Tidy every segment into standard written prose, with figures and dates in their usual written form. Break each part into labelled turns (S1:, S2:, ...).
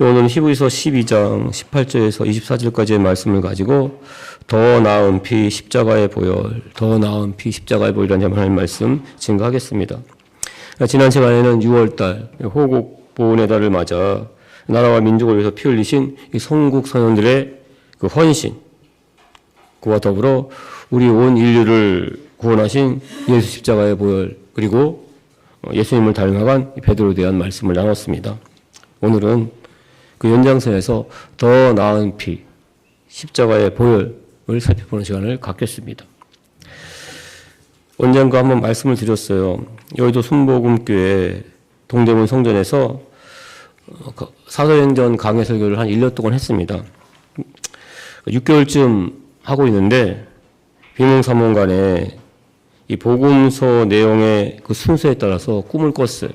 S1: 오늘은 히브리서 12장 18절에서 24절까지의 말씀을 가지고 더 나은 피 십자가의 보혈, 더 나은 피 십자가의 보혈이라는 하나님의 말씀 증거하겠습니다. 지난 시간에는 6월달 호국보훈의 달을 맞아 나라와 민족을 위해서 피 흘리신 이 son국 선원들의 그 헌신, 그와 더불어 우리 온 인류를 구원하신 예수 십자가의 보혈, 그리고 예수님을 닮아간 베드로에 대한 말씀을 나눴습니다. 오늘은 그 연장선에서 더 나은 피, 십자가의 보혈을 살펴보는 시간을 갖겠습니다. 언젠가 한번 말씀을 드렸어요. 여의도 순복음교회 동대문 성전에서 사도행전 강해 설교를 한 1년 동안 했습니다. 6개월쯤 하고 있는데 비몽사몽간에 이 복음서 내용의 그 순서에 따라서 꿈을 꿨어요.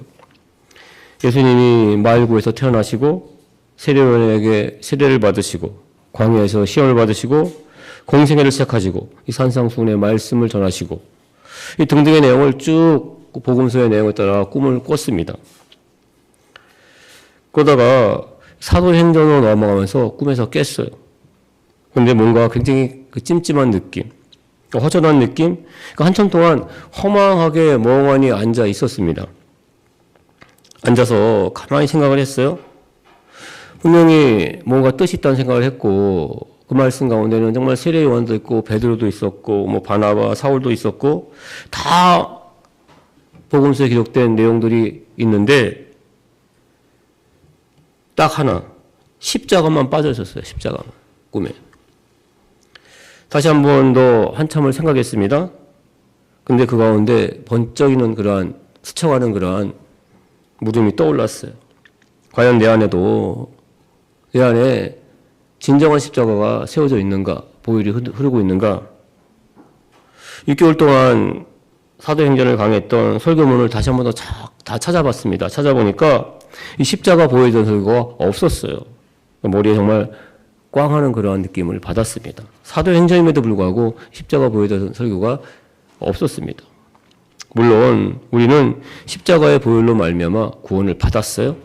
S1: 예수님이 말구에서 태어나시고 세례요한에게 세례를 받으시고 광야에서 시험을 받으시고 공생애를 시작하시고 이 산상수훈의 말씀을 전하시고 이 등등의 내용을 쭉 복음서의 내용에 따라 꿈을 꿨습니다. 그러다가 사도행전으로 넘어가면서 꿈에서 깼어요. 근데 뭔가 굉장히 그 찜찜한 느낌, 허전한 느낌, 한참 동안 허망하게 멍하니 앉아 있었습니다. 앉아서 가만히 생각을 했어요. 분명히 뭔가 뜻이 있다는 생각을 했고, 그 말씀 가운데는 정말 세례 요한도 있고 베드로도 있었고 뭐 바나바, 사울도 있었고 다 복음서에 기록된 내용들이 있는데 딱 하나, 십자가만 빠져 있었어요. 십자가만, 꿈에. 다시 한 번 더 한참을 생각했습니다. 근데 그 가운데 번쩍이는 그러한, 스쳐가는 그러한 무덤이 떠올랐어요. 과연 내 안에 진정한 십자가가 세워져 있는가, 보혈이 흐르고 있는가. 6개월 동안 사도행전을 강했던 설교문을 다시 한 번 더 다 찾아봤습니다. 찾아보니까 이 십자가 보혈전 설교가 없었어요. 머리에 정말 꽝 하는 그러한 느낌을 받았습니다. 사도행전임에도 불구하고 십자가 보혈전 설교가 없었습니다. 물론 우리는 십자가의 보혈로 말미암아 구원을 받았어요.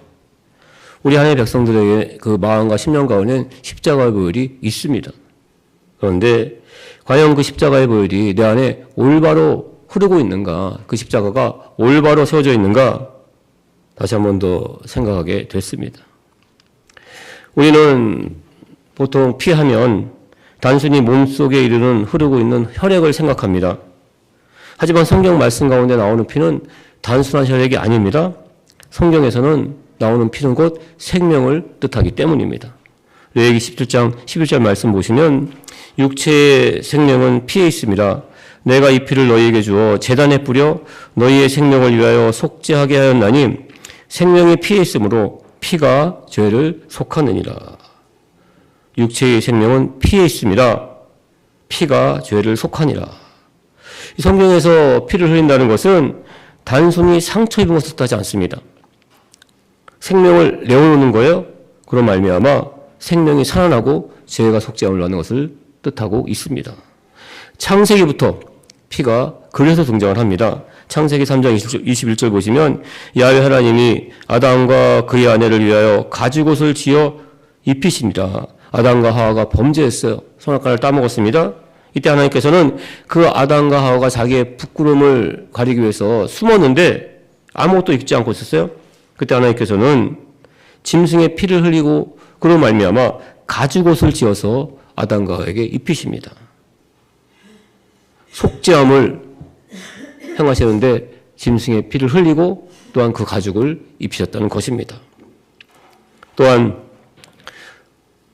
S1: 우리 하나님의 백성들에게 그 마음과 심령 가운데는 십자가의 보혈이 있습니다. 그런데 과연 그 십자가의 보혈이 내 안에 올바로 흐르고 있는가, 그 십자가가 올바로 세워져 있는가, 다시 한 번 더 생각하게 됐습니다. 우리는 보통 피하면 단순히 몸속에 이르는 흐르고 있는 혈액을 생각합니다. 하지만 성경 말씀 가운데 나오는 피는 단순한 혈액이 아닙니다. 성경에서는 나오는 피는 곧 생명을 뜻하기 때문입니다. 레위기 17장 11절 말씀 보시면 육체의 생명은 피에 있습니다. 내가 이 피를 너희에게 주어 제단에 뿌려 너희의 생명을 위하여 속죄하게 하였나니 생명이 피에 있으므로 피가 죄를 속하느니라. 육체의 생명은 피에 있습니다. 피가 죄를 속하니라. 이 성경에서 피를 흘린다는 것은 단순히 상처 입은 것을 뜻하지 않습니다. 생명을 내어놓는 거예요. 그런 말미암아 생명이 살아나고 죄가 속죄함을 받는 것을 뜻하고 있습니다. 창세기부터 피가 그래서 등장을 합니다. 창세기 3장 21절 보시면 야훼 하나님이 아담과 그의 아내를 위하여 가죽옷을 지어 입히십니다. 아담과 하와가 범죄했어요. 선악과를 따먹었습니다. 이때 하나님께서는 그 아담과 하와가 자기의 부끄러움을 가리기 위해서 숨었는데 아무것도 입지 않고 있었어요. 그때 하나님께서는 짐승의 피를 흘리고 그로 말미암아 가죽옷을 지어서 아담과 하와에게 입히십니다. 속죄함을 행하셨는데 짐승의 피를 흘리고 또한 그 가죽을 입히셨다는 것입니다. 또한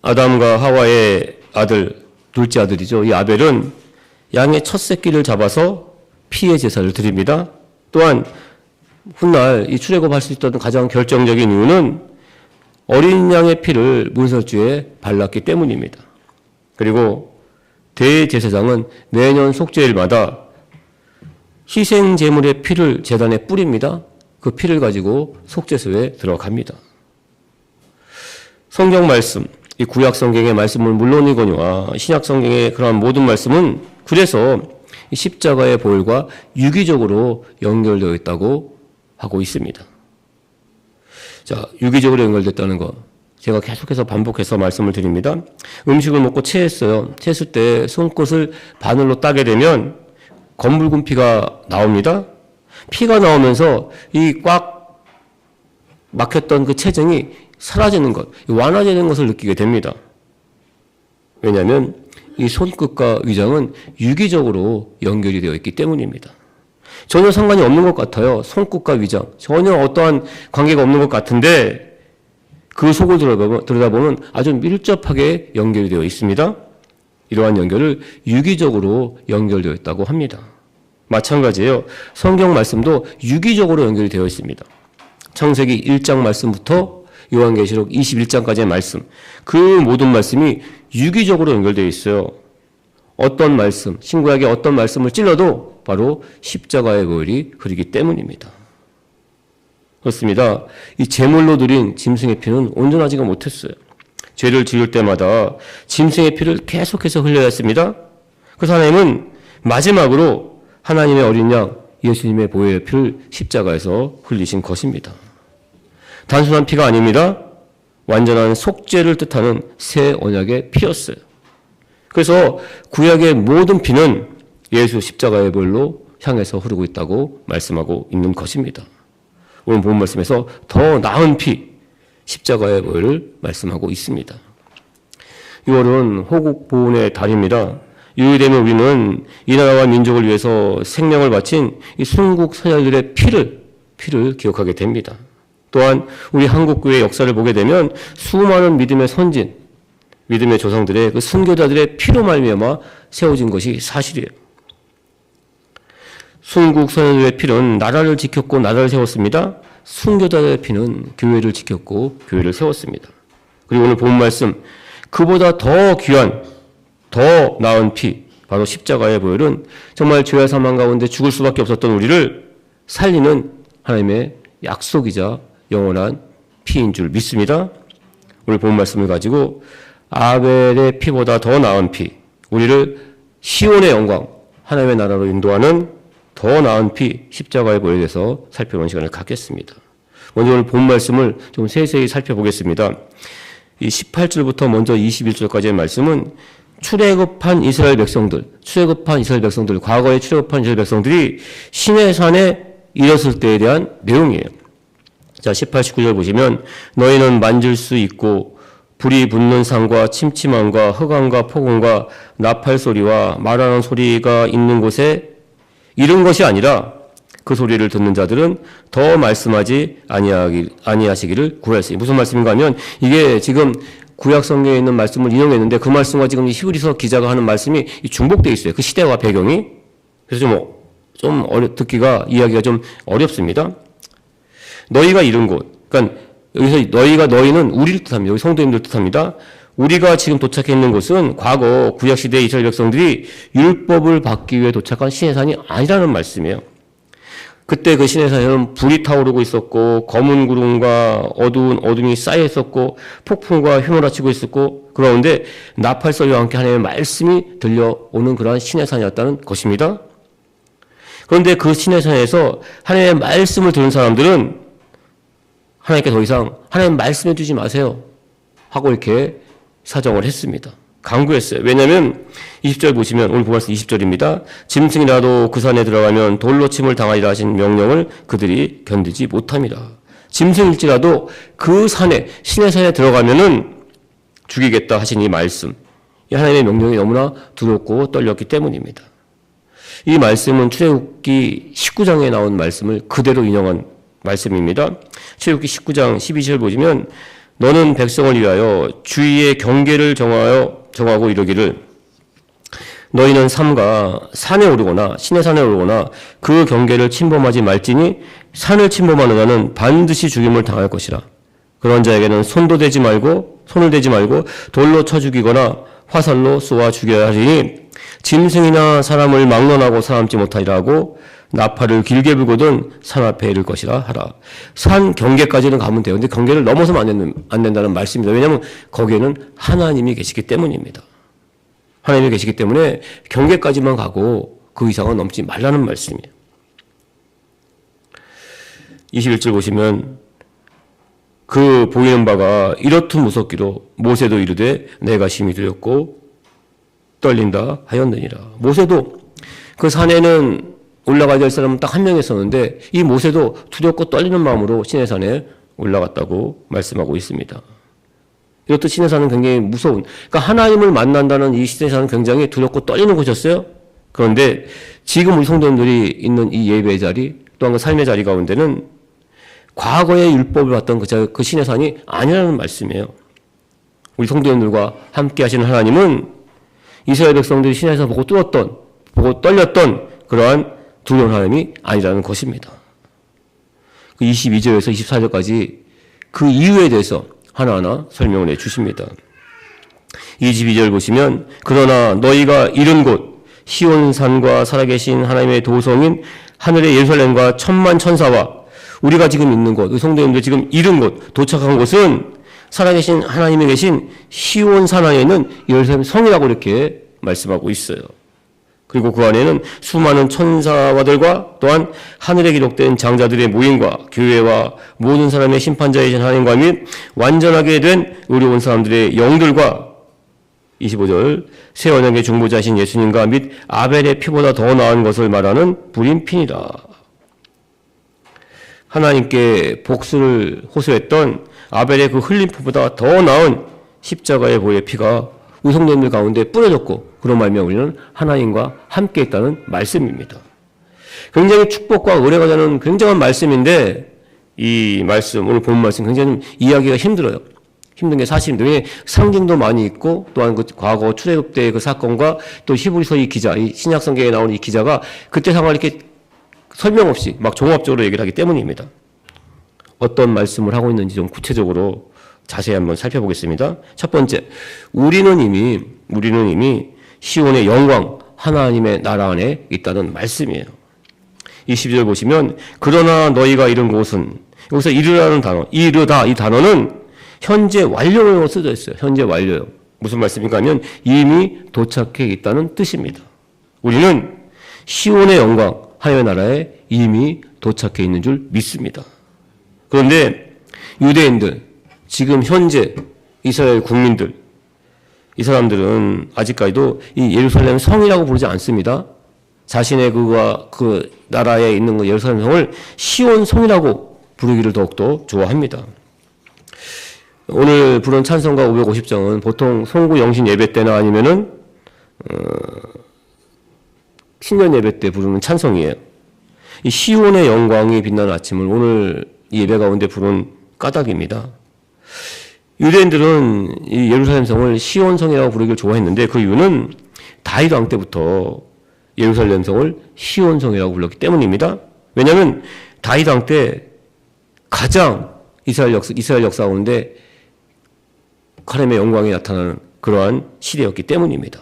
S1: 아담과 하와의 아들, 둘째 아들이죠. 이 아벨은 양의 첫 새끼를 잡아서 피의 제사를 드립니다. 또한 훗날 이 출애굽할 수 있었던 가장 결정적인 이유는 어린 양의 피를 문설주에 발랐기 때문입니다. 그리고 대제사장은 매년 속죄일마다 희생 제물의 피를 제단에 뿌립니다. 그 피를 가지고 속죄소에 들어갑니다. 성경 말씀, 이 구약 성경의 말씀은 물론이거니와 신약 성경의 그러한 모든 말씀은 그래서 이 십자가의 보혈과 유기적으로 연결되어 있다고 하고 있습니다. 자, 유기적으로 연결됐다는 것. 제가 계속해서 반복해서 말씀을 드립니다. 음식을 먹고 체했어요. 체했을 때 손끝을 바늘로 따게 되면 검붉은 피가 나옵니다. 피가 나오면서 이 꽉 막혔던 그 체증이 사라지는 것, 완화되는 것을 느끼게 됩니다. 왜냐하면 이 손끝과 위장은 유기적으로 연결이 되어 있기 때문입니다. 전혀 상관이 없는 것 같아요. 손끝과 위장. 전혀 어떠한 관계가 없는 것 같은데 그 속을 들여다보면 아주 밀접하게 연결이 되어 있습니다. 이러한 연결을 유기적으로 연결되어 있다고 합니다. 마찬가지예요. 성경 말씀도 유기적으로 연결이 되어 있습니다. 창세기 1장 말씀부터 요한계시록 21장까지의 말씀, 그 모든 말씀이 유기적으로 연결되어 있어요. 어떤 말씀, 신구약의 어떤 말씀을 찔러도 바로 십자가의 보혈이 흐르기 때문입니다. 그렇습니다. 이 제물로 드린 짐승의 피는 온전하지가 못했어요. 죄를 지을 때마다 짐승의 피를 계속해서 흘려야 했습니다. 그래서 하나님은 마지막으로 하나님의 어린 양 예수님의 보혈의 피를 십자가에서 흘리신 것입니다. 단순한 피가 아닙니다. 완전한 속죄를 뜻하는 새 언약의 피였어요. 그래서 구약의 모든 피는 예수 십자가의 보혈로 향해서 흐르고 있다고 말씀하고 있는 것입니다. 오늘 본 말씀에서 더 나은 피, 십자가의 보혈을 말씀하고 있습니다. 6월은 호국 보훈의 달입니다. 유일되면 우리는 이 나라와 민족을 위해서 생명을 바친 이 순국 선열들의 피를 기억하게 됩니다. 또한 우리 한국교회의 역사를 보게 되면 수많은 믿음의 선진, 믿음의 조상들의 그 순교자들의 피로 말미암아 세워진 것이 사실이에요. 순국 선열들의 피는 나라를 지켰고 나라를 세웠습니다. 순교자들의 피는 교회를 지켰고 교회를 세웠습니다. 그리고 오늘 본 말씀, 그보다 더 귀한, 더 나은 피, 바로 십자가의 보혈은 정말 죄와 사망 가운데 죽을 수밖에 없었던 우리를 살리는 하나님의 약속이자 영원한 피인 줄 믿습니다. 오늘 본 말씀을 가지고 아벨의 피보다 더 나은 피, 우리를 시온의 영광, 하나님의 나라로 인도하는 더 나은 피, 십자가의 보혈에 대해서 살펴보는 시간을 갖겠습니다. 먼저 오늘 본 말씀을 좀 세세히 살펴보겠습니다. 이 18절부터 먼저 21절까지의 말씀은 출애굽한 이스라엘 백성들, 과거에 출애굽한 이스라엘 백성들이 시내산에 이르렀을 때에 대한 내용이에요. 자, 18, 19절 보시면 너희는 만질 수 있고 불이 붙는 산과 침침함과 흑암과 폭음과 나팔 소리와 말하는 소리가 있는 곳에 이른 것이 아니라 그 소리를 듣는 자들은 더 말씀하지 아니하시기를 구하였으니. 무슨 말씀인가 하면 이게 지금 구약 성경에 있는 말씀을 인용했는데 그 말씀과 지금 히브리서 기자가 하는 말씀이 중복되어 있어요. 그 시대와 배경이. 그래서 듣기가, 이해하기가 좀 어렵습니다. 너희가 이른 곳. 그러니까 여기서 너희는 우리를 뜻합니다. 여기 성도님들 뜻합니다. 우리가 지금 도착해 있는 곳은 과거 구약시대의 이스라엘 백성들이 율법을 받기 위해 도착한 시내산이 아니라는 말씀이에요. 그때 그 시내산에는 불이 타오르고 있었고 검은 구름과 어두운 어둠이 쌓여 있었고 폭풍과 휘몰아치고 있었고 그런데 나팔 소리와 함께 하나님의 말씀이 들려오는 그러한 시내산이었다는 것입니다. 그런데 그 시내산에서 하나님의 말씀을 들은 사람들은 하나님께 더 이상 하나님 말씀해 주지 마세요 하고 이렇게 사정을 했습니다. 강구했어요. 왜냐하면 20절 보시면 오늘 보면서 20절입니다. 짐승이라도 그 산에 들어가면 돌로 침을 당하리라 하신 명령을 그들이 견디지 못합니다. 짐승일지라도 그 산에 시내산에 들어가면은 죽이겠다 하신 이 말씀, 이 하나님의 명령이 너무나 두렵고 떨렸기 때문입니다. 이 말씀은 출애굽기 19장에 나온 말씀을 그대로 인용한 말씀입니다. 출애굽기 19장 12절 보시면 너는 백성을 위하여 주의의 경계를 정하고 이르기를 너희는 삼가 산에 오르거나 시내산에 오르거나 그 경계를 침범하지 말지니 산을 침범하는 자는 반드시 죽임을 당할 것이라. 그런 자에게는 손을 대지 말고 돌로 쳐 죽이거나 화살로 쏘아 죽여야 하리니 짐승이나 사람을 막론하고 살아남지 못하리라 하고 나팔을 길게 불거든 산 앞에 이를 것이라 하라. 산 경계까지는 가면 돼요. 근데 경계를 넘어서면 안 된다는 말씀입니다. 왜냐하면 거기에는 하나님이 계시기 때문입니다. 하나님이 계시기 때문에 경계까지만 가고 그 이상은 넘지 말라는 말씀이에요. 21절 보시면 그 보이는 바가 이렇듯 무섭기로 모세도 이르되 내가 심히 두렵고 떨린다 하였느니라. 모세도 그 산에는 올라가야 될 사람은 딱 한 명 있었는데 이 모세도 두렵고 떨리는 마음으로 시내산에 올라갔다고 말씀하고 있습니다. 이것도 시내산은 굉장히 무서운, 그러니까 하나님을 만난다는 이 시내산은 굉장히 두렵고 떨리는 곳이었어요. 그런데 지금 우리 성도님들이 있는 이 예배의 자리, 또한 그 삶의 자리 가운데는 과거의 율법을 받던 그 시내산이 아니라는 말씀이에요. 우리 성도님들과 함께 하시는 하나님은 이스라엘 백성들이 시내에서 보고 떨렸던 그러한 두려운 하나님이 아니라는 것입니다. 그 22절에서 24절까지 그 이유에 대해서 하나하나 설명을 해 주십니다. 22절 보시면 그러나 너희가 이른 곳 시온산과 살아계신 하나님의 도성인 하늘의 예루살렘과 천만 천사와 우리가 지금 있는 곳, 성도님들 지금 이른 곳, 도착한 곳은 살아계신 하나님이 계신 시온산 안에 있는 예루살렘 성이라고 이렇게 말씀하고 있어요. 그리고 그 안에는 수많은 천사와들과 또한 하늘에 기록된 장자들의 모임과 교회와 모든 사람의 심판자이신 하나님과 및 완전하게 된 의로운 사람들의 영들과 25절 새 언약의 중보자이신 예수님과 및 아벨의 피보다 더 나은 것을 말하는 불인 핀이라. 하나님께 복수를 호소했던 아벨의 그 흘린 피보다 더 나은 십자가의 보혈의 피가 우리 성도님들 가운데 뿌려졌고 그런 말미암아 우리는 하나님과 함께 있다는 말씀입니다. 굉장히 축복과 은혜가 되는 굉장한 말씀인데 이 말씀, 오늘 본 말씀 굉장히 이해하기가 힘들어요. 힘든 게 사실입니다. 왜냐하면 상징도 많이 있고 또한 그 과거 출애굽 때의 그 사건과 또 히브리서 이 기자, 이 신약 성경에 나오는 이 기자가 그때 상황을 이렇게 설명 없이 막 종합적으로 얘기를 하기 때문입니다. 어떤 말씀을 하고 있는지 좀 구체적으로 자세히 한번 살펴보겠습니다. 첫 번째, 우리는 이미 시온의 영광, 하나님의 나라 안에 있다는 말씀이에요. 22절 보시면 그러나 너희가 이른 곳은, 여기서 이르라는 단어, 이르다 이 단어는 현재 완료로 쓰여져 있어요. 현재 완료요. 무슨 말씀인가 하면 이미 도착해 있다는 뜻입니다. 우리는 시온의 영광, 하나님의 나라에 이미 도착해 있는 줄 믿습니다. 그런데 유대인들, 지금 현재 이스라엘 국민들, 이 사람들은 아직까지도 이 예루살렘 성이라고 부르지 않습니다. 자신의 그 나라에 있는 그 예루살렘 성을 시온 성이라고 부르기를 더욱더 좋아합니다. 오늘 부른 찬송가 550장은 보통 송구 영신 예배 때나 아니면은 신년 예배 때 부르는 찬송이에요. 이 시온의 영광이 빛나는 아침을 오늘 이 예배 가운데 부른 까닭입니다. 유대인들은 이 예루살렘 성을 시온 성이라고 부르기를 좋아했는데 그 이유는 다윗 왕 때부터 예루살렘 성을 시온 성이라고 불렀기 때문입니다. 왜냐하면 다윗 왕 때 가장 이스라엘 역사 가운데 하나님의 영광이 나타나는 그러한 시대였기 때문입니다.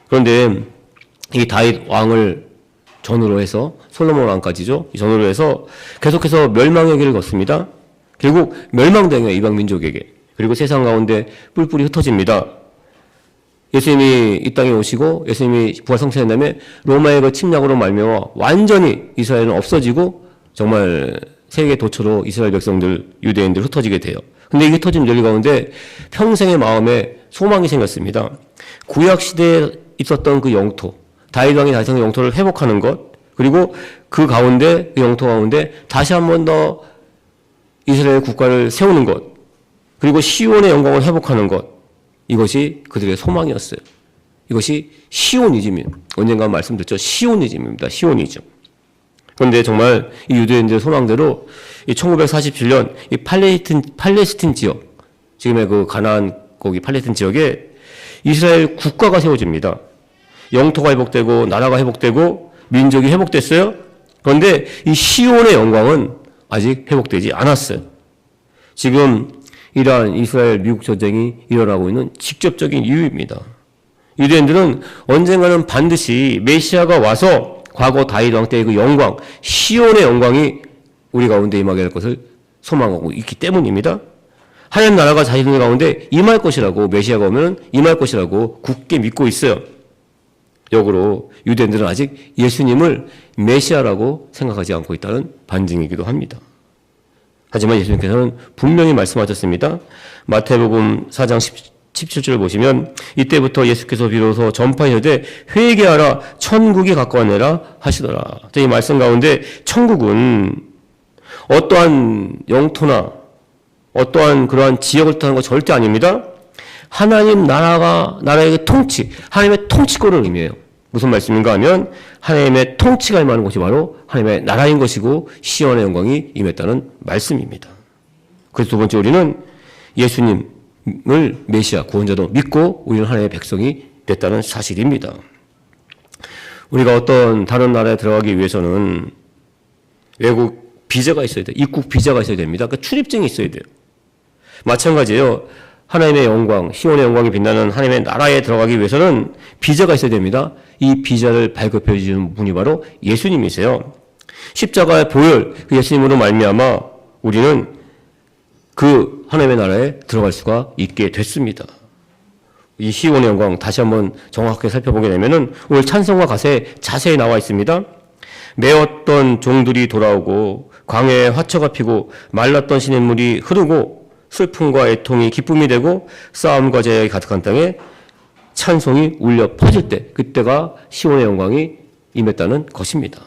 S1: 그런데 이 다윗 왕을 전후로 해서 솔로몬 왕까지죠. 전후로 해서 계속해서 멸망의 길을 걷습니다. 결국 멸망당해요. 이방 민족에게. 그리고 세상 가운데 뿔뿔이 흩어집니다. 예수님이 이 땅에 오시고 예수님이 부활 성취한 다음에 로마의 그 침략으로 말미암아 완전히 이스라엘은 없어지고 정말 세계 도처로 이스라엘 백성들, 유대인들 흩어지게 돼요. 근데 이게 흩어진 여기 가운데 평생의 마음에 소망이 생겼습니다. 구약 시대에 있었던 그 영토, 다윗 왕이 다시 영토를 회복하는 것, 그리고 그 가운데, 그 영토 가운데 다시 한 번 더 이스라엘 국가를 세우는 것, 그리고 시온의 영광을 회복하는 것, 이것이 그들의 소망이었어요. 이것이 시오니즘이에요. 언젠가 말씀드렸죠. 시오니즘입니다. 시오니즘. 그런데 정말 이 유대인들의 소망대로 이 1947년 이 팔레스틴 지역, 지금의 그 가나안 거기 팔레스틴 지역에 이스라엘 국가가 세워집니다. 영토가 회복되고 나라가 회복되고 민족이 회복됐어요. 그런데 이 시온의 영광은 아직 회복되지 않았어요. 지금 이러한 이스라엘 미국 전쟁이 일어나고 있는 직접적인 이유입니다. 유대인들은 언젠가는 반드시 메시아가 와서 과거 다윗 왕 때의 그 영광, 시온의 영광이 우리 가운데 임하게 될 것을 소망하고 있기 때문입니다. 하나님 나라가 자신들 가운데 임할 것이라고, 메시아가 오면 임할 것이라고 굳게 믿고 있어요. 역으로 유대인들은 아직 예수님을 메시아라고 생각하지 않고 있다는 반증이기도 합니다. 하지만 예수님께서는 분명히 말씀하셨습니다. 마태복음 4장 17절 보시면 이때부터 예수께서 비로소 전파하시되 회개하라 천국이 가까웠느니라 하시더라. 이 말씀 가운데 천국은 어떠한 영토나 어떠한 그러한 지역을 뜻하는 거 절대 아닙니다. 하나님 나라의 통치, 하나님의 통치권을 의미해요. 무슨 말씀인가 하면 하나님의 통치가 임하는 곳이 바로 하나님의 나라인 것이고 시온의 영광이 임했다는 말씀입니다. 그래서 두 번째 우리는 예수님을 메시아 구원자로 믿고 우리는 하나님의 백성이 됐다는 사실입니다. 우리가 어떤 다른 나라에 들어가기 위해서는 외국 비자가 있어야 돼요. 입국 비자가 있어야 됩니다. 그러니까 출입증이 있어야 돼요. 마찬가지예요. 하나님의 영광, 시온의 영광이 빛나는 하나님의 나라에 들어가기 위해서는 비자가 있어야 됩니다. 이 비자를 발급해 주시는 분이 바로 예수님이세요. 십자가의 보혈, 그 예수님으로 말미암아 우리는 그 하나님의 나라에 들어갈 수가 있게 됐습니다. 이 시온의 영광 다시 한번 정확하게 살펴보게 되면은 오늘 찬송과 가사에 자세히 나와 있습니다. 메었던 종들이 돌아오고 광야에 화초가 피고 말랐던 시냇물이 흐르고 슬픔과 애통이 기쁨이 되고 싸움과 제약이 가득한 땅에 찬송이 울려 퍼질 때 그때가 시온의 영광이 임했다는 것입니다.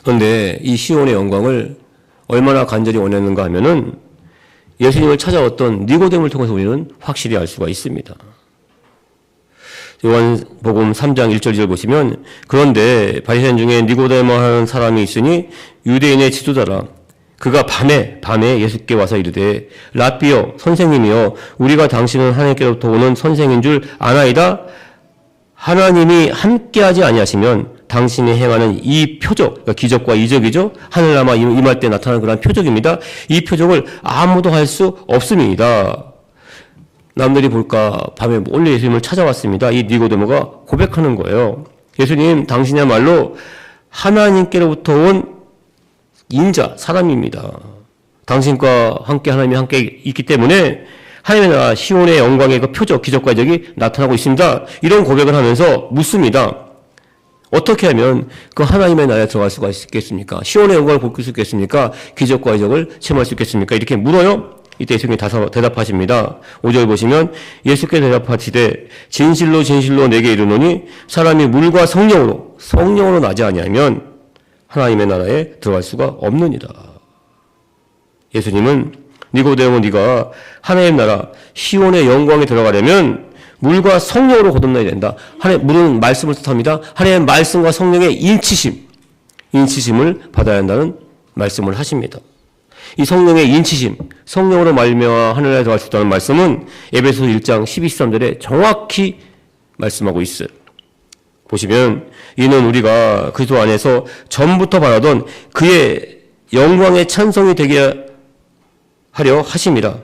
S1: 그런데 이 시온의 영광을 얼마나 간절히 원했는가 하면은 예수님을 찾아왔던 니고데모를 통해서 우리는 확실히 알 수가 있습니다. 요한복음 3장 1절 2절 보시면 그런데 바리새인 중에 니고데모 하는 사람이 있으니 유대인의 지도자라. 그가 밤에 예수께 와서 이르되 라삐여 선생님이여 우리가 당신은 하나님께로부터 오는 선생인 줄 아나이다. 하나님이 함께하지 아니하시면 당신이 행하는 이 표적, 그러니까 기적과 이적이죠. 하늘나라 임할 때 나타나는 그런 표적입니다. 이 표적을 아무도 할 수 없습니다. 남들이 볼까 밤에 몰래 예수님을 찾아왔습니다. 이 니고데모가 고백하는 거예요. 예수님 당신이야말로 하나님께로부터 온 인자, 사람입니다. 당신과 함께 하나님이 함께 있기 때문에 하나님의 나라 시온의 영광의 그 표적, 기적과 이적이 나타나고 있습니다. 이런 고백을 하면서 묻습니다. 어떻게 하면 그 하나님의 나라에 들어갈 수가 있겠습니까? 시온의 영광을 볼 수 있겠습니까? 기적과 이적을 체험할 수 있겠습니까? 이렇게 물어요. 이때 예수님이 대답하십니다. 5절 보시면 예수께서 대답하시되 진실로 진실로 내게 이르노니 사람이 물과 성령으로 나지 아니하면 하나님의 나라에 들어갈 수가 없느니라. 예수님은 니고데모 네가 하나님의 나라 시온의 영광에 들어가려면 물과 성령으로 거듭나야 된다. 물은 말씀을 뜻합니다. 하나님의 말씀과 성령의 인치심을 받아야 한다는 말씀을 하십니다. 이 성령의 인치심, 성령으로 말미암아 하늘나라에 들어갈 수 있다는 말씀은 에베소서 1장 12, 13절에 정확히 말씀하고 있어요. 보시면 이는 우리가 그리스도 안에서 전부터 바라던 그의 영광의 찬송이 되게 하려 하심이라.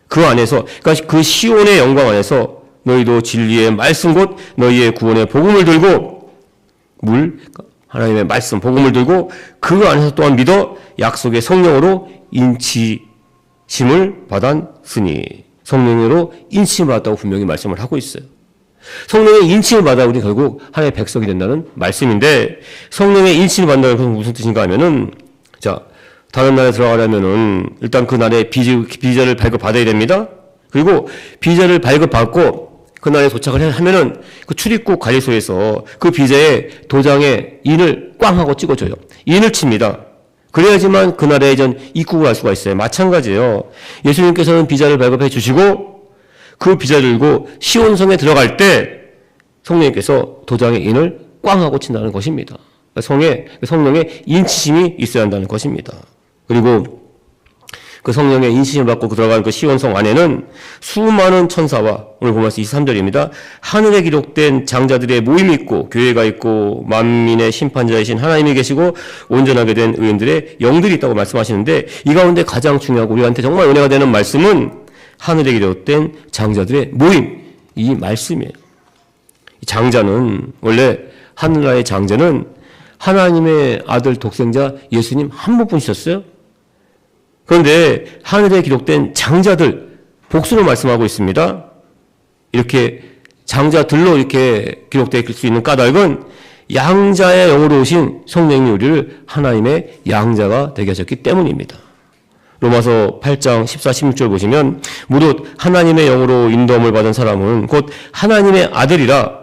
S1: 그 안에서, 그러니까 그 시온의 영광 안에서 너희도 진리의 말씀 곧 너희의 구원의 복음을 들고 하나님의 말씀 복음을 들고 그 안에서 또한 믿어 약속의 성령으로 인치심을 받았으니. 성령으로 인치심을 받았다고 분명히 말씀을 하고 있어요. 성령의 인침을 받아 우리 결국 하나님의 백성이 된다는 말씀인데, 성령의 인침을 받는다는 것은 무슨 뜻인가 하면은, 자, 다른 나라에 들어가려면은 일단 그 나라에 비자를 발급받아야 됩니다. 그리고 비자를 발급받고 그 나라에 도착을 하면은 그 출입국 관리소에서 그 비자에 도장에 인을 꽝 하고 찍어줘요. 인을 칩니다. 그래야지만 그 나라에 입국을 할 수가 있어요. 마찬가지예요. 예수님께서는 비자를 발급해 주시고 그 비자를 들고 시온성에 들어갈 때 성령님께서 도장에 인을 꽝 하고 친다는 것입니다. 성령의 인치심이 있어야 한다는 것입니다. 그리고 그 성령의 인치심을 받고 들어간 그 시온성 안에는 수많은 천사와, 오늘 보면 23절입니다. 하늘에 기록된 장자들의 모임이 있고 교회가 있고 만민의 심판자이신 하나님이 계시고 온전하게 된 의인들의 영들이 있다고 말씀하시는데, 이 가운데 가장 중요하고 우리한테 정말 은혜가 되는 말씀은 하늘에 기록된 장자들의 모임, 이 말씀이에요. 장자는, 원래 하늘나라의 장자는 하나님의 아들 독생자 예수님 한 분뿐이셨어요. 그런데 하늘에 기록된 장자들, 복수로 말씀하고 있습니다. 이렇게 장자들로 이렇게 기록될 수 있는 까닭은 양자의 영으로 오신 성령이 우리를 하나님의 양자가 되게 하셨기 때문입니다. 로마서 8장 14, 16절 보시면 무릇 하나님의 영으로 인도함을 받은 사람은 곧 하나님의 아들이라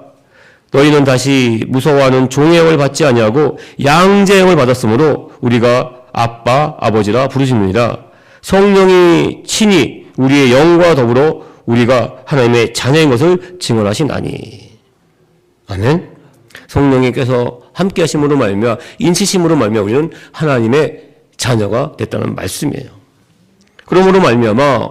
S1: 너희는 다시 무서워하는 종의 영을 받지 아니하고 양자의 영을 받았으므로 우리가 아빠, 아버지라 부르시느니라. 성령이 친히 우리의 영과 더불어 우리가 하나님의 자녀인 것을 증언하시나니. 아멘. 성령님께서 함께 하심으로 말미암아 인치심으로 말미암아 우리는 하나님의 자녀가 됐다는 말씀이에요. 그러므로 말미암아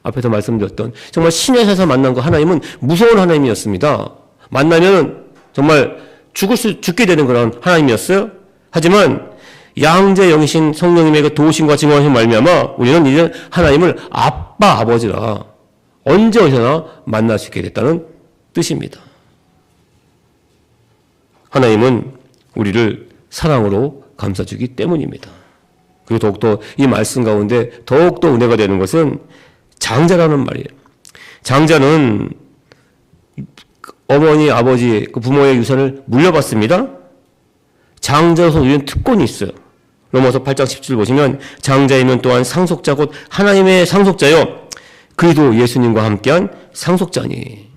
S1: 앞에서 말씀드렸던 정말 신의 세상 만난 그 하나님은 무서운 하나님이었습니다. 만나면 정말 죽게 되는 그런 하나님이었어요. 하지만 양자 영이신 성령님의 그 도우심과 증언하신 말미암아 우리는 이제 하나님을 아빠, 아버지라 언제 어디서나 만날 수 있게 됐다는 뜻입니다. 하나님은 우리를 사랑으로 감싸주기 때문입니다. 그리고 더욱더 이 말씀 가운데 더욱더 은혜가 되는 것은 장자라는 말이에요. 장자는 어머니, 아버지, 그 부모의 유산을 물려받습니다. 장자로서 우리는 특권이 있어요. 로마서 8장 17절 보시면 장자이면 또한 상속자 곧 하나님의 상속자요 그리도 예수님과 함께한 상속자니.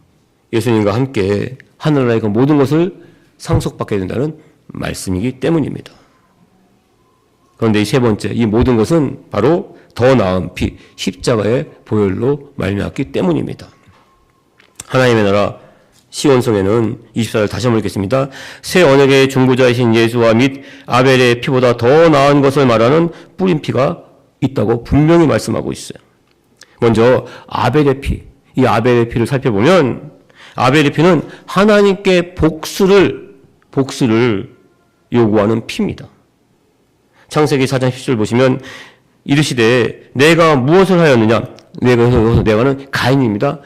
S1: 예수님과 함께 하늘나라의 그 모든 것을 상속받게 된다는 말씀이기 때문입니다. 그런데 이 세 번째, 이 모든 것은 바로 더 나은 피, 십자가의 보혈로 말미암았기 때문입니다. 하나님의 나라 시온성에는 24절 다시 한번 읽겠습니다. 새 언약의 중보자이신 예수와 및 아벨의 피보다 더 나은 것을 말하는 뿌린 피가 있다고 분명히 말씀하고 있어요. 먼저 아벨의 피, 이 아벨의 피를 살펴보면 아벨의 피는 하나님께 복수를 요구하는 피입니다. 창세기 4장 10절 보시면 이르시되 내가 무엇을 하였느냐? 내가는 가인입니다.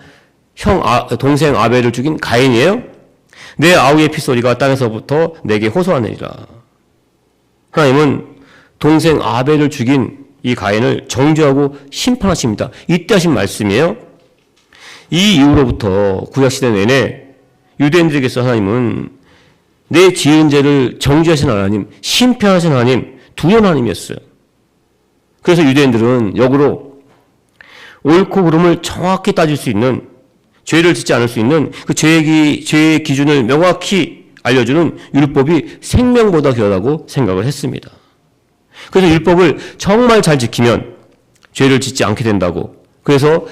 S1: 동생 아벨을 죽인 가인이에요. 내 아우의 핏소리가 땅에서부터 내게 호소하느니라. 하나님은 동생 아벨을 죽인 이 가인을 정죄하고 심판하십니다. 이때 하신 말씀이에요. 이 이후로부터 구약시대 내내 유대인들에게서 하나님은 내 지은 죄를 정죄하신 하나님, 심판하신 하나님, 두려운 하나님이었어요. 그래서 유대인들은 역으로 옳고 그름을 정확히 따질 수 있는, 죄를 짓지 않을 수 있는 그 죄의 기준을 명확히 알려주는 율법이 생명보다 귀하다고 생각을 했습니다. 그래서 율법을 정말 잘 지키면 죄를 짓지 않게 된다고, 그래서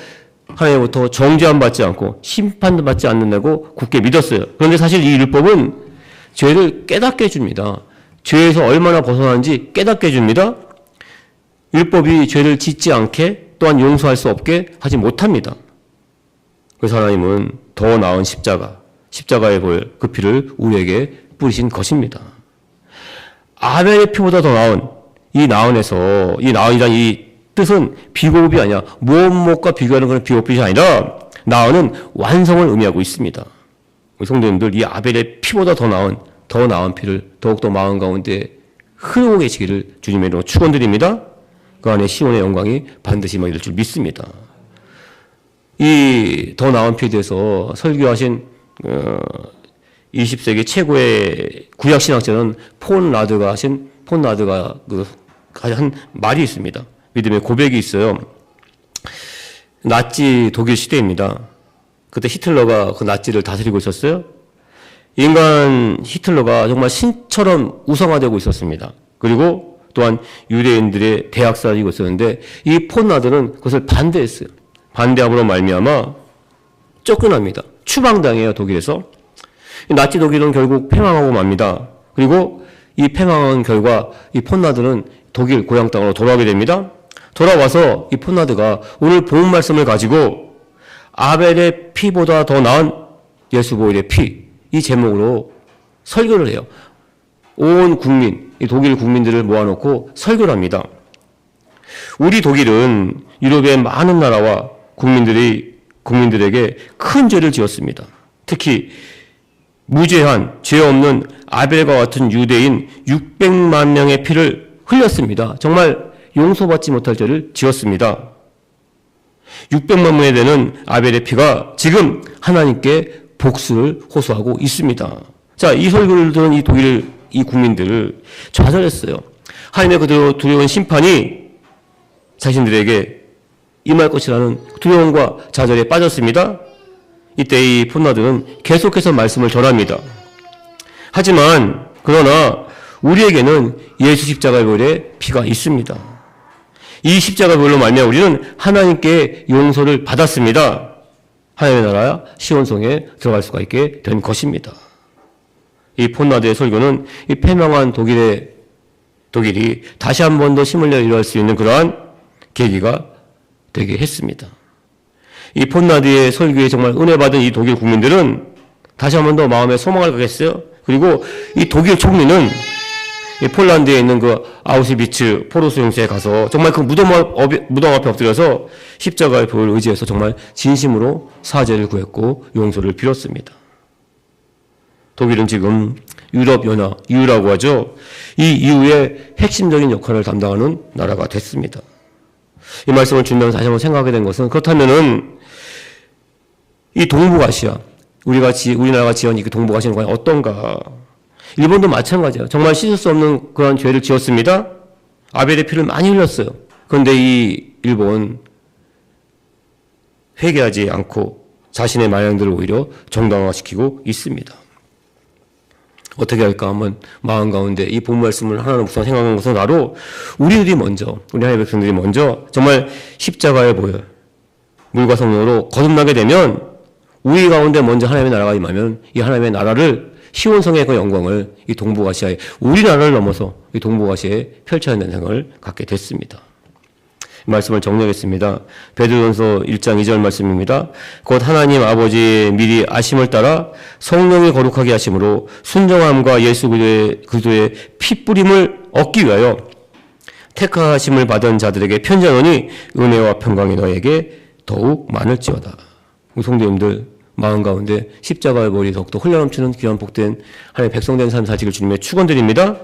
S1: 하나님부터 정죄함 받지 않고 심판도 받지 않는다고 굳게 믿었어요. 그런데 사실 이 율법은 죄를 깨닫게 해줍니다. 죄에서 얼마나 벗어나는지 깨닫게 해줍니다. 율법이 죄를 짓지 않게 또한 용서할 수 없게 하지 못합니다. 그래서 하나님은 더 나은 십자가의 보혈, 그 피를 우리에게 뿌리신 것입니다. 아벨의 피보다 더 나은, 이 나은에서, 이 나은이란 이 뜻은 비고급이 아니라 무엇과 비교하는 그런 비고급이 아니라 나은은 완성을 의미하고 있습니다. 우리 성도님들, 이 아벨의 피보다 더 나은 피를 더욱더 마음 가운데 흐르고 계시기를 주님의 이름으로 축원드립니다. 그 안에 시온의 영광이 반드시 임하게 될 줄 믿습니다. 이 더 나은 피에 대해서 설교하신 20세기 최고의 구약신학자는 폰 라드가 한 말이 있습니다. 믿음의 고백이 있어요. 나치 독일 시대입니다. 그때 히틀러가 그 나치를 다스리고 있었어요. 인간 히틀러가 정말 신처럼 우상화되고 있었습니다. 그리고 또한 유대인들의 대학살이고 있었는데 이 폰라드는 그것을 반대했어요. 반대함으로 말미암아 쫓겨납니다. 추방당해요, 독일에서. 나치 독일은 결국 패망하고 맙니다. 그리고 이 패망한 결과 이 폰라드는 독일 고향 땅으로 돌아오게 됩니다. 돌아와서 이 폰라드가 오늘 본 말씀을 가지고 아벨의 피보다 더 나은 예수 보혈의 피, 이 제목으로 설교를 해요. 온 국민, 이 독일 국민들을 모아놓고 설교를 합니다. 우리 독일은 유럽의 많은 나라와 국민들에게 큰 죄를 지었습니다. 특히 무죄한, 죄 없는 아벨과 같은 유대인 600만 명의 피를 흘렸습니다. 정말 용서받지 못할 죄를 지었습니다. 600만 명에 되는 아벨의 피가 지금 하나님께 복수를 호소하고 있습니다. 자, 이 설교를 들은 이 독일 이 국민들을 좌절했어요. 하나님의 그 두려운 심판이 자신들에게 임할 것이라는 두려움과 좌절에 빠졌습니다. 이때 이 폰나드는 계속해서 말씀을 전합니다. 하지만 그러나 우리에게는 예수 십자가의 보혈의 피가 있습니다. 이 십자가의 보혈로 말미암아 우리는 하나님께 용서를 받았습니다. 하나님의 나라 시온성에 들어갈 수가 있게 된 것입니다. 이 폰나드의 설교는 이 패망한 독일이 다시 한 번 더 힘을 내어 일어날 수 있는 그러한 계기가 되게 했습니다. 이 폰나드의 설교에 정말 은혜 받은 이 독일 국민들은 다시 한 번 더 마음에 소망을 갖겠어요. 그리고 이 독일 총리는 이 폴란드에 있는 그 아우슈비츠 포로 수용소에 가서 정말 그 무덤 앞에 엎드려서 십자가의 보혈을 의지해서 정말 진심으로 사죄를 구했고 용서를 빌었습니다. 독일은 지금 유럽연합, EU라고 하죠. 이 EU의 핵심적인 역할을 담당하는 나라가 됐습니다. 이 말씀을 주면서 다시 한번 생각하게 된 것은 그렇다면은 이 동북아시아, 우리나라가 지은 이 동북아시아는 과연 어떤가? 일본도 마찬가지예요. 정말 씻을 수 없는 그런 죄를 지었습니다. 아벨의 피를 많이 흘렸어요. 그런데 이 일본 회개하지 않고 자신의 마양들을 오히려 정당화시키고 있습니다. 어떻게 할까 한번 마음 가운데 이 본 말씀을 하나하나 묵상 생각하는 것은 바로 우리 하나님의 백성들이 먼저 정말 십자가의 보혈, 물과 성령으로 거듭나게 되면 우리 가운데 먼저 하나님의 나라가 임하면 이 하나님의 나라를 시온성의 그 영광을 이 동북아시아에 우리나라를 넘어서 이 동북아시아에 펼쳐야 하는 생각을 갖게 됐습니다. 말씀을 정리하겠습니다. 베드로전서 1장 2절 말씀입니다. 곧 하나님 아버지의 미리 아심을 따라 성령이 거룩하게 하심으로 순정함과 예수 그리스도의 핏뿌림을 얻기 위하여 택하심을 받은 자들에게 편지하노니 은혜와 평강이 너에게 더욱 많을지어다. 우리 성도님들 마음 가운데 십자가의 보혈이 더욱더 흘러넘치는 귀한 복된 하나님의 백성된 삶 사시길 주님의 축원드립니다.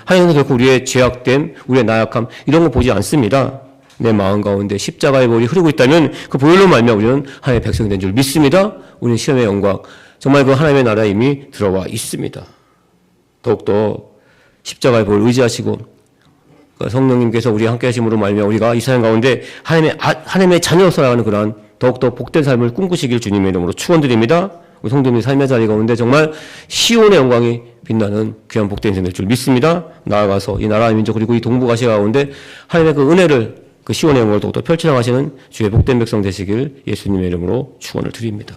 S1: 하나님은 결코 우리의 죄악됨, 우리의 나약함 이런 거 보지 않습니다. 내 마음 가운데 십자가의 보혈이 흐르고 있다면 그 보혈로 말미암아 우리는 하나님의 백성이 된 줄 믿습니다. 우리는 시험의 영광, 정말 그 하나님의 나라에 이미 들어와 있습니다. 더욱더 십자가의 보혈을 의지하시고 성령님께서 우리와 함께 하심으로 말미암아 우리가 이 세상 가운데 하나님의 자녀로서 나가는 그러한 더욱더 복된 삶을 꿈꾸시길 주님의 이름으로 축원드립니다. 우리 성도님의 삶의 자리 가운데 정말 시온의 영광이 빛나는 귀한 복된 인생 될 줄 믿습니다. 나아가서 이 나라 민족 그리고 이 동북아시아 가운데 하나님의 그 은혜를 그 시온의 영광을 더욱더 펼쳐나가시는 주의 복된 백성 되시길 예수님의 이름으로 축원을 드립니다.